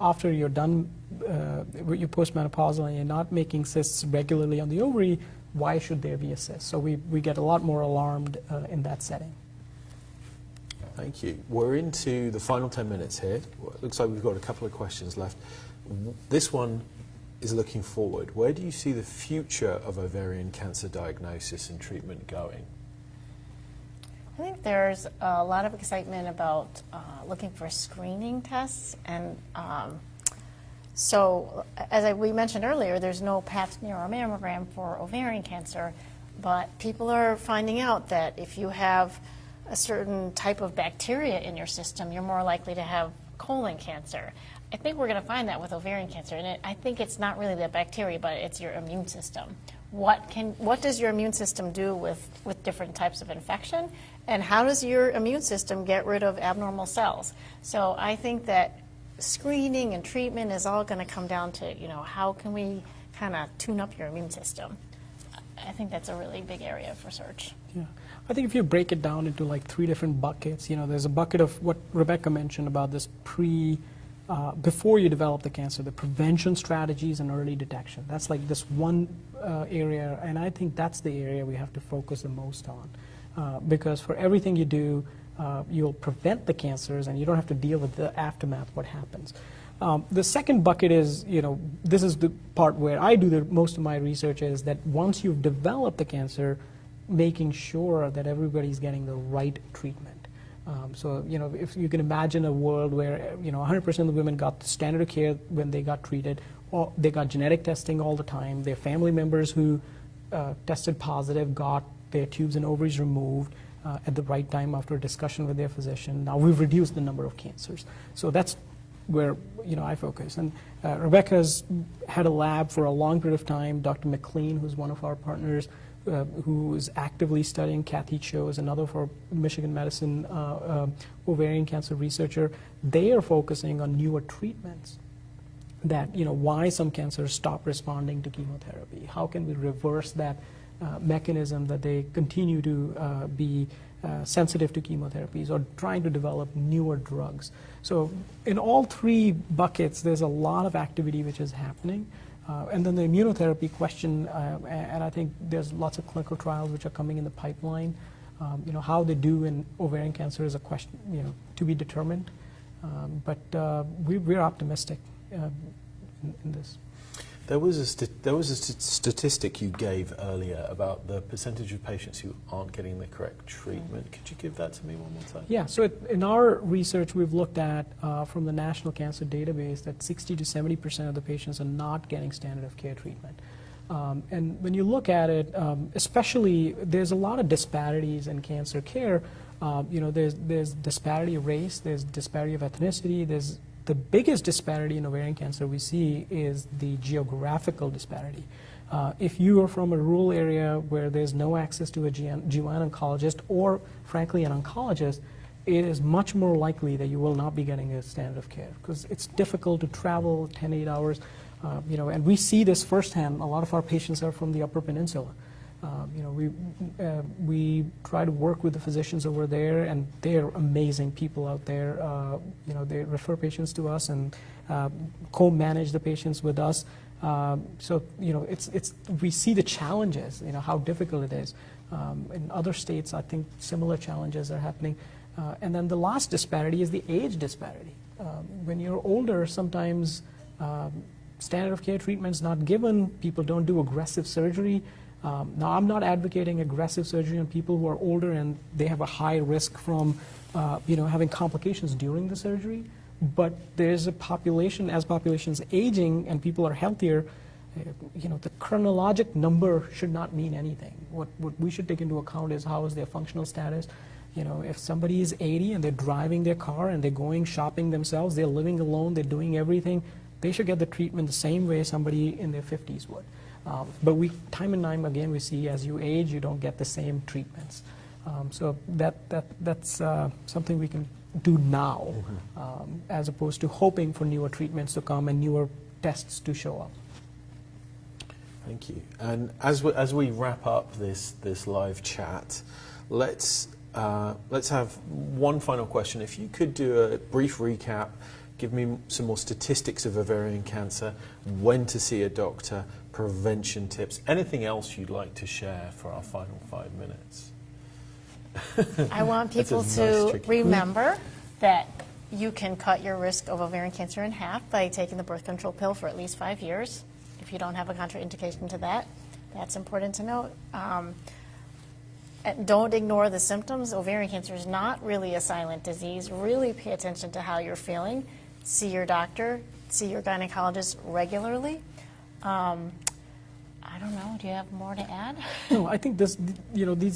after you're done with your postmenopausal and you're not making cysts regularly on the ovary, why should there be a cyst? So we get a lot more alarmed in that setting. Thank you. We're into the final 10 minutes here. It looks like we've got a couple of questions left. This one is looking forward. Where do you see the future of ovarian cancer diagnosis and treatment going? I think there's a lot of excitement about looking for screening tests. And so, as we mentioned earlier, there's no pap smear or mammogram for ovarian cancer, but people are finding out that if you have a certain type of bacteria in your system, you're more likely to have colon cancer. I think we're going to find that with ovarian cancer, and I think it's not really the bacteria, but it's your immune system. What does your immune system do with different types of infection, and how does your immune system get rid of abnormal cells? So I think that screening and treatment is all going to come down to, you know, how can we kind of tune up your immune system? I think that's a really big area of research. Yeah. I think if you break it down into like 3 different buckets, you know, there's a bucket of what Rebecca mentioned about this before you develop the cancer, the prevention strategies and early detection. That's like this one area, and I think that's the area we have to focus the most on. Because for everything you do, you'll prevent the cancers and you don't have to deal with the aftermath, what happens. The second bucket is, you know, this is the part where I do most of my research, is that once you've developed the cancer, making sure that everybody's getting the right treatment. So, you know, if you can imagine a world where, you know, 100% of the women got the standard of care when they got treated, or they got genetic testing all the time, their family members who tested positive got their tubes and ovaries removed at the right time after a discussion with their physician. Now we've reduced the number of cancers. So that's where, you know, I focus. And Rebecca's had a lab for a long period of time. Dr. McLean, who's one of our partners, who is actively studying, Kathy Cho is another for Michigan Medicine ovarian cancer researcher. They are focusing on newer treatments that, you know, why some cancers stop responding to chemotherapy. How can we reverse that mechanism that they continue to be sensitive to chemotherapies, or trying to develop newer drugs. So in all 3 buckets, there's a lot of activity which is happening. And then the immunotherapy question, and I think there's lots of clinical trials which are coming in the pipeline. You know, how they do in ovarian cancer is a question, you know, to be determined. But we're optimistic in this. There was a statistic you gave earlier about the percentage of patients who aren't getting the correct treatment. Could you give that to me one more time? Yeah, so in our research, we've looked at from the National Cancer Database that 60 to 70% of the patients are not getting standard of care treatment. And when you look at it, especially, there's a lot of disparities in cancer care. You know, there's disparity of race, there's disparity of ethnicity, there's the biggest disparity in ovarian cancer we see is the geographical disparity. If you are from a rural area where there's no access to a GYN oncologist, or frankly an oncologist, it is much more likely that you will not be getting a standard of care, because it's difficult to travel 10, 8 hours. You know, and we see this firsthand. A lot of our patients are from the Upper Peninsula. You know, we try to work with the physicians over there, and they're amazing people out there. You know, they refer patients to us and co-manage the patients with us. So, you know, we see the challenges, you know, how difficult it is. In other states, I think similar challenges are happening. And then the last disparity is the age disparity. When you're older, sometimes standard of care treatment is not given. People don't do aggressive surgery. Now, I'm not advocating aggressive surgery on people who are older and they have a high risk from having complications during the surgery, but there's a population, as population's aging and people are healthier, the chronologic number should not mean anything. What we should take into account is how is their functional status. If somebody is 80 and they're driving their car and they're going shopping themselves, they're living alone, they're doing everything, they should get the treatment the same way somebody in their 50s would. But time and time again, we see as you age, you don't get the same treatments. So that's something we can do now, as opposed to hoping for newer treatments to come and newer tests to show up. Thank you. And as we wrap up this live chat, let's have one final question. If you could do a brief recap, give me some more statistics of ovarian cancer, when to see a doctor, prevention tips, anything else you'd like to share for our final 5 minutes. I want people to remember that you can cut your risk of ovarian cancer in half by taking the birth control pill for at least 5 years. If you don't have a contraindication to that, that's important to note. Don't ignore the symptoms. Ovarian cancer is not really a silent disease. Really pay attention to how you're feeling. See your doctor, see your gynecologist regularly. I don't know, do you have more to add? No, I think these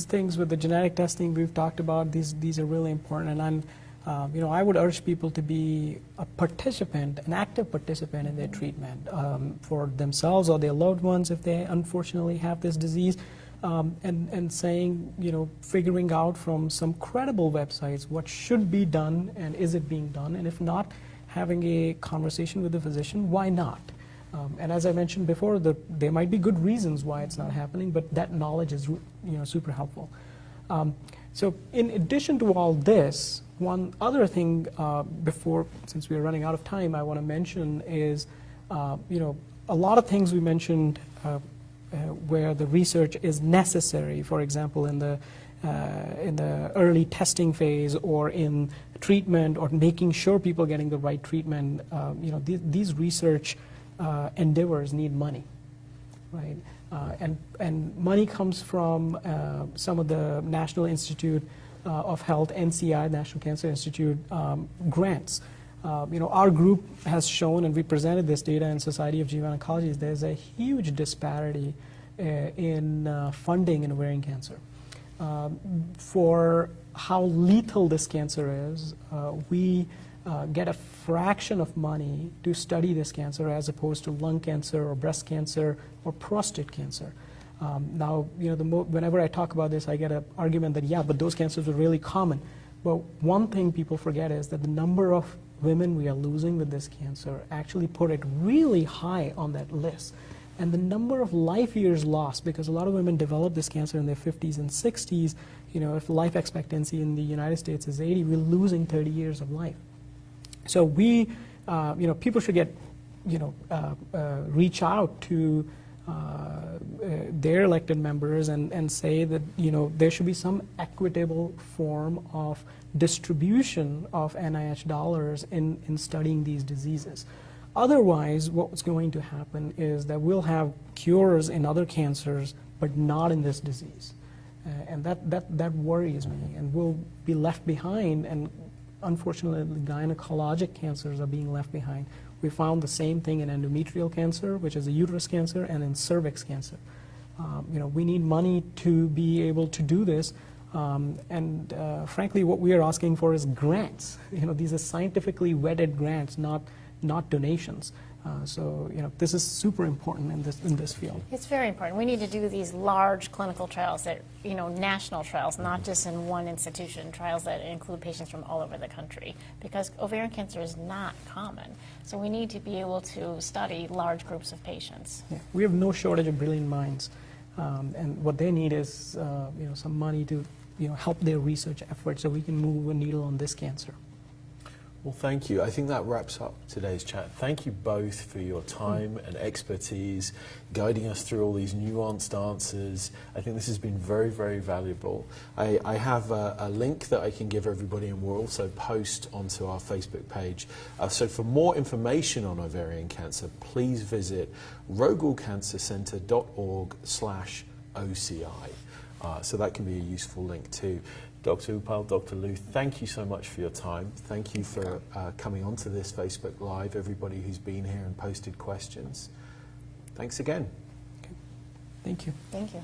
things with the genetic testing we've talked about, these are really important, and I would urge people to be a participant, an active participant in their treatment for themselves or their loved ones if they unfortunately have this disease, and figuring out from some credible websites what should be done and is it being done, and if not, having a conversation with the physician, why not? And as I mentioned before, there might be good reasons why it's not happening, but that knowledge is super helpful. So in addition to all this, one other thing since we're running out of time, I want to mention is, a lot of things we mentioned where the research is necessary, for example, in the early testing phase or in treatment or making sure people are getting the right treatment, these research endeavors need money, right? And money comes from some of the National Institute of Health, NCI, National Cancer Institute, grants. Our group has shown, and we presented this data in Society of GYN Oncology, there's a huge disparity in funding in ovarian cancer. For how lethal this cancer is, we get a fraction of money to study this cancer as opposed to lung cancer or breast cancer or prostate cancer. Now, whenever I talk about this, I get an argument that, yeah, but those cancers are really common. But one thing people forget is that the number of women we are losing with this cancer actually put it really high on that list. And the number of life years lost, because a lot of women develop this cancer in their 50s and 60s, if life expectancy in the United States is 80, we're losing 30 years of life. So people should reach out to their elected members and say that, there should be some equitable form of distribution of NIH dollars in studying these diseases. Otherwise, what's going to happen is that we'll have cures in other cancers, but not in this disease. And that worries me, and we'll be left behind, and unfortunately, gynecologic cancers are being left behind. We found the same thing in endometrial cancer, which is a uterus cancer, and in cervix cancer. We need money to be able to do this, and frankly, what we are asking for is grants. These are scientifically vetted grants, not donations. So this is super important in this field. It's very important. We need to do these large clinical trials that, national trials, not just in one institution, trials that include patients from all over the country, because ovarian cancer is not common. So we need to be able to study large groups of patients. Yeah. We have no shortage of brilliant minds, and what they need is some money to help their research efforts so we can move a needle on this cancer. Well, thank you. I think that wraps up today's chat. Thank you both for your time and expertise, guiding us through all these nuanced answers. I think this has been very, very valuable. I have a link that I can give everybody, and we'll also post onto our Facebook page. So for more information on ovarian cancer, please visit rogalcancercenter.org/ OCI. So that can be a useful link too. Dr. Upal, Dr. Lu, thank you so much for your time. Thank you for coming onto this Facebook Live, everybody who's been here and posted questions. Thanks again. Okay. Thank you. Thank you.